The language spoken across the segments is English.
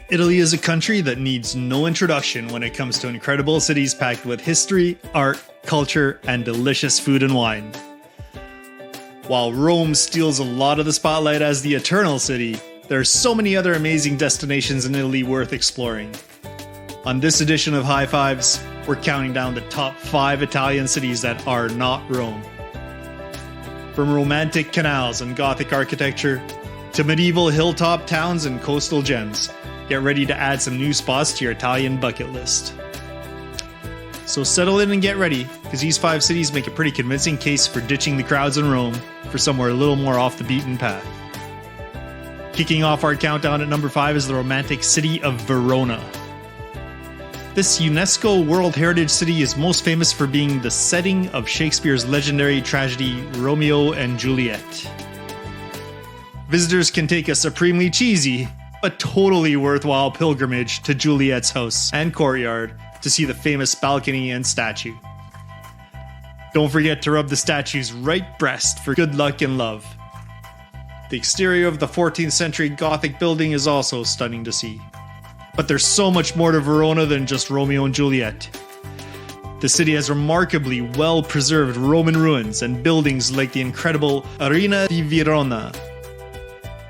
Italy is a country that needs no introduction when it comes to incredible cities packed with history, art, culture, and delicious food and wine. While Rome steals a lot of the spotlight as the Eternal City, there are so many other amazing destinations in Italy worth exploring. On this edition of High Fives, we're counting down the top 5 Italian cities that are not Rome. From romantic canals and Gothic architecture, to medieval hilltop towns and coastal gems, get ready to add some new spots to your Italian bucket list. So settle in and get ready, because these 5 cities make a pretty convincing case for ditching the crowds in Rome for somewhere a little more off the beaten path. Kicking off our countdown at number 5 is the romantic city of Verona. This UNESCO World Heritage City is most famous for being the setting of Shakespeare's legendary tragedy Romeo and Juliet. Visitors can take a supremely cheesy, but totally worthwhile pilgrimage to Juliet's house and courtyard to see the famous balcony and statue. Don't forget to rub the statue's right breast for good luck and love. The exterior of the 14th century Gothic building is also stunning to see. But there's so much more to Verona than just Romeo and Juliet. The city has remarkably well-preserved Roman ruins and buildings like the incredible Arena di Verona.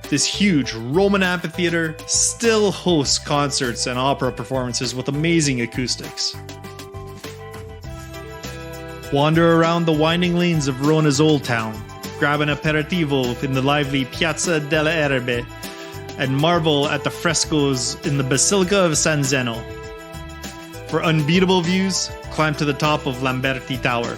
This huge Roman amphitheater still hosts concerts and opera performances with amazing acoustics. Wander around the winding lanes of Verona's Old Town, grab an aperitivo in the lively Piazza dell'Accademia, and marvel at the frescoes in the Basilica of San Zeno. For unbeatable views, climb to the top of Lamberti Tower.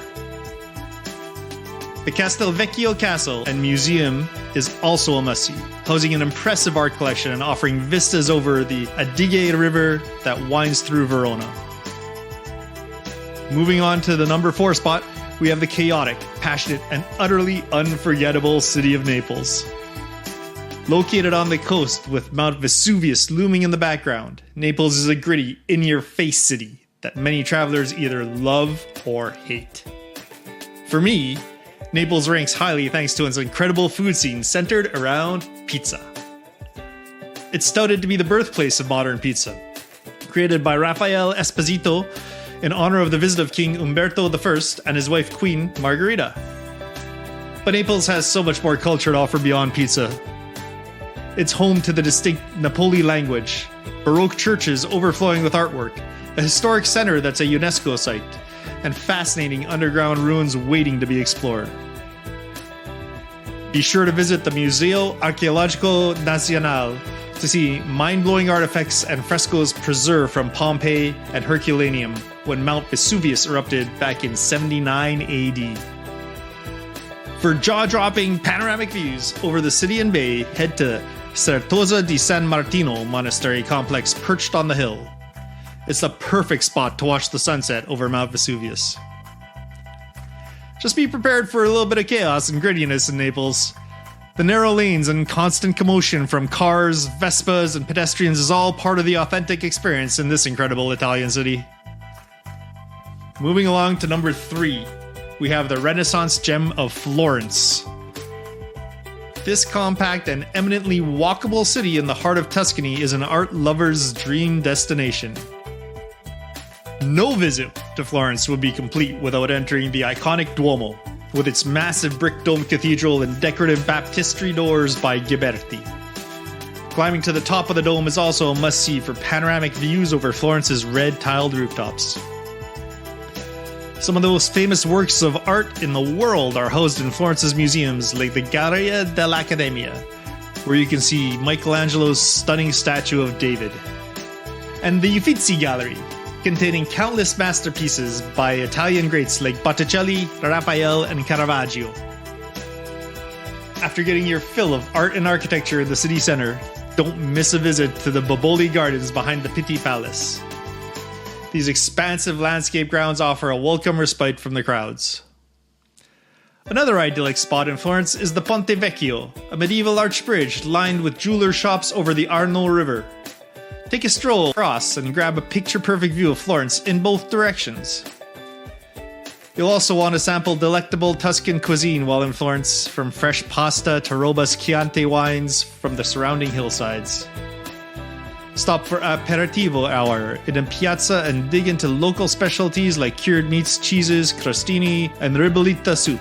The Castelvecchio Castle and Museum is also a must-see, housing an impressive art collection and offering vistas over the Adige River that winds through Verona. Moving on to the number 4 spot, we have the chaotic, passionate, and utterly unforgettable city of Naples. Located on the coast with Mount Vesuvius looming in the background, Naples is a gritty, in-your-face city that many travelers either love or hate. For me, Naples ranks highly thanks to its incredible food scene centered around pizza. It's touted to be the birthplace of modern pizza. Created by Raffaele Esposito in honor of the visit of King Umberto I and his wife Queen Margherita. But Naples has so much more culture to offer beyond pizza. It's home to the distinct Napoli language, Baroque churches overflowing with artwork, a historic center that's a UNESCO site, and fascinating underground ruins waiting to be explored. Be sure to visit the Museo Archaeological Nazionale to see mind-blowing artifacts and frescoes preserved from Pompeii and Herculaneum when Mount Vesuvius erupted back in 79 AD. For jaw-dropping panoramic views over the city and bay, head to Certosa di San Martino Monastery Complex perched on the hill. It's the perfect spot to watch the sunset over Mount Vesuvius. Just be prepared for a little bit of chaos and grittiness in Naples. The narrow lanes and constant commotion from cars, Vespas, and pedestrians is all part of the authentic experience in this incredible Italian city. Moving along to number 3, we have the Renaissance gem of Florence. This compact and eminently walkable city in the heart of Tuscany is an art lover's dream destination. No visit to Florence would be complete without entering the iconic Duomo, with its massive brick dome cathedral and decorative baptistry doors by Ghiberti. Climbing to the top of the dome is also a must-see for panoramic views over Florence's red-tiled rooftops. Some of the most famous works of art in the world are housed in Florence's museums, like the Galleria dell'Accademia, where you can see Michelangelo's stunning statue of David, and the Uffizi Gallery, containing countless masterpieces by Italian greats like Botticelli, Raphael, and Caravaggio. After getting your fill of art and architecture in the city center, don't miss a visit to the Boboli Gardens behind the Pitti Palace. These expansive landscape grounds offer a welcome respite from the crowds. Another idyllic spot in Florence is the Ponte Vecchio, a medieval arch bridge lined with jeweler shops over the Arno River. Take a stroll across and grab a picture-perfect view of Florence in both directions. You'll also want to sample delectable Tuscan cuisine while in Florence, from fresh pasta to robust Chianti wines from the surrounding hillsides. Stop for aperitivo hour in a piazza and dig into local specialties like cured meats, cheeses, crostini, and ribollita soup.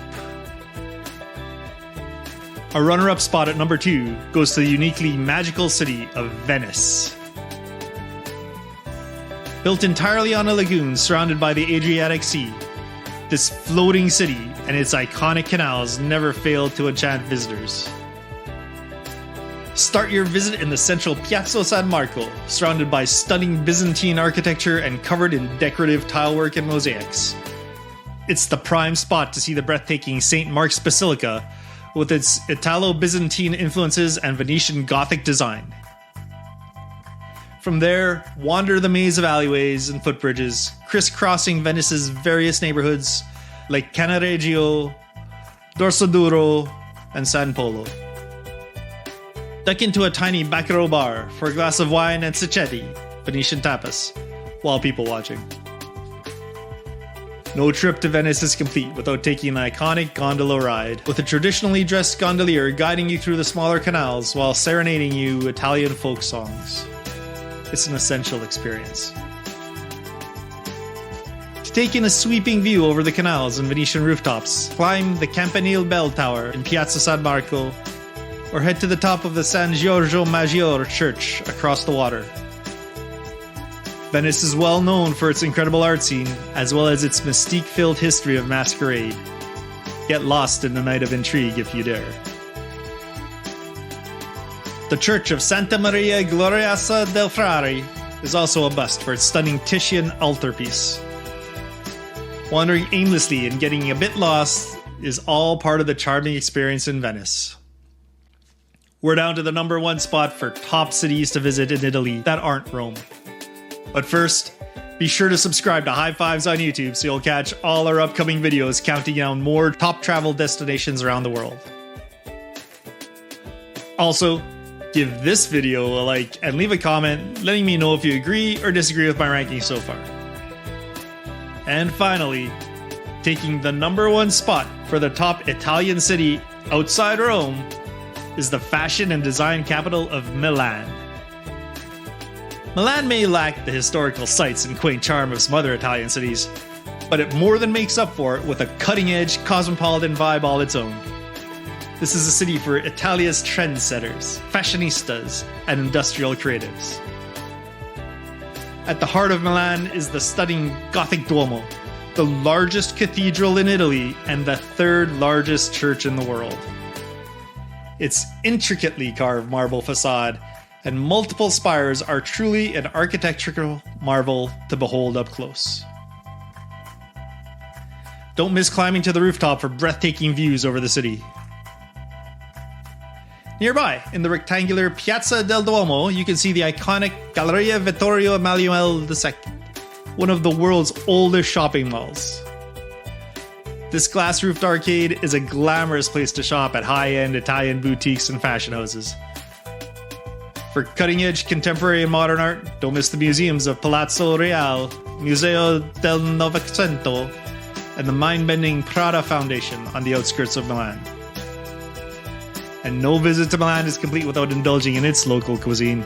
Our runner-up spot at number 2 goes to the uniquely magical city of Venice. Built entirely on a lagoon surrounded by the Adriatic Sea, this floating city and its iconic canals never fail to enchant visitors. Start your visit in the central Piazza San Marco, surrounded by stunning Byzantine architecture and covered in decorative tilework and mosaics. It's the prime spot to see the breathtaking St. Mark's Basilica, with its Italo-Byzantine influences and Venetian Gothic design. From there, wander the maze of alleyways and footbridges, crisscrossing Venice's various neighborhoods like Cannaregio, Dorsoduro, and San Polo. Duck into a tiny Baccarat bar for a glass of wine and cicchetti, Venetian tapas, while people watching. No trip to Venice is complete without taking an iconic gondola ride, with a traditionally dressed gondolier guiding you through the smaller canals while serenading you Italian folk songs. It's an essential experience. To take in a sweeping view over the canals and Venetian rooftops, climb the Campanile Bell Tower in Piazza San Marco, or head to the top of the San Giorgio Maggiore church across the water. Venice is well known for its incredible art scene, as well as its mystique-filled history of masquerade. Get lost in the night of intrigue if you dare. The Church of Santa Maria Gloriosa del Frari is also a must for its stunning Titian altarpiece. Wandering aimlessly and getting a bit lost is all part of the charming experience in Venice. We're down to the number 1 spot for top cities to visit in Italy that aren't Rome. But first, be sure to subscribe to High Fives on YouTube so you'll catch all our upcoming videos counting down more top travel destinations around the world. Also, give this video a like and leave a comment letting me know if you agree or disagree with my ranking so far. And finally, taking the number 1 spot for the top Italian city outside Rome is the fashion and design capital of Milan. Milan may lack the historical sights and quaint charm of some other Italian cities, but it more than makes up for it with a cutting-edge cosmopolitan vibe all its own. This is a city for Italia's trendsetters, fashionistas, and industrial creatives. At the heart of Milan is the stunning Gothic Duomo, the largest cathedral in Italy and the 3rd largest church in the world. Its intricately carved marble facade and multiple spires are truly an architectural marvel to behold up close. Don't miss climbing to the rooftop for breathtaking views over the city. Nearby, in the rectangular Piazza del Duomo, you can see the iconic Galleria Vittorio Emanuele II, one of the world's oldest shopping malls. This glass-roofed arcade is a glamorous place to shop at high-end Italian boutiques and fashion houses. For cutting-edge contemporary and modern art, don't miss the museums of Palazzo Reale, Museo del Novecento, and the mind-bending Prada Foundation on the outskirts of Milan. And no visit to Milan is complete without indulging in its local cuisine.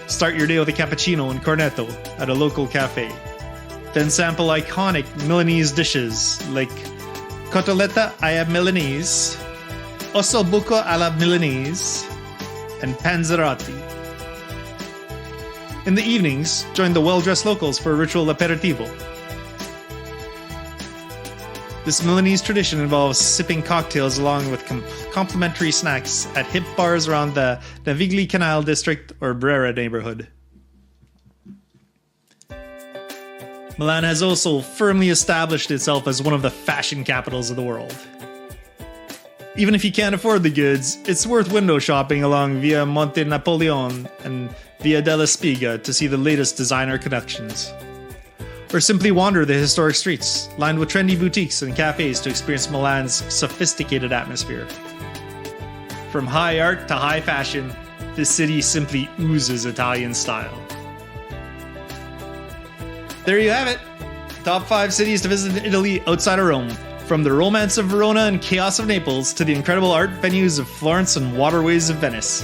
Start your day with a cappuccino and cornetto at a local cafe. Then sample iconic Milanese dishes like cotoletta alla Milanese, ossobuco alla Milanese, and panzerotti. In the evenings, join the well-dressed locals for a ritual aperitivo. This Milanese tradition involves sipping cocktails along with complimentary snacks at hip bars around the Navigli Canal district or Brera neighborhood. Milan has also firmly established itself as one of the fashion capitals of the world. Even if you can't afford the goods, it's worth window shopping along Via Monte Napoleon and Via della Spiga to see the latest designer collections. Or simply wander the historic streets, lined with trendy boutiques and cafes to experience Milan's sophisticated atmosphere. From high art to high fashion, this city simply oozes Italian style. There you have it. Top 5 cities to visit in Italy outside of Rome. From the romance of Verona and chaos of Naples to the incredible art venues of Florence and waterways of Venice.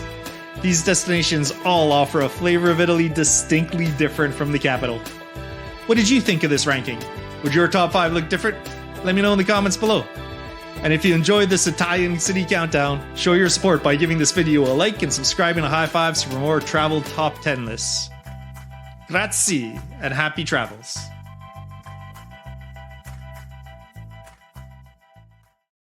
These destinations all offer a flavor of Italy distinctly different from the capital. What did you think of this ranking? Would your top 5 look different? Let me know in the comments below. And if you enjoyed this Italian city countdown, show your support by giving this video a like and subscribing to High Fives for more travel top 10 lists. Grazie and happy travels.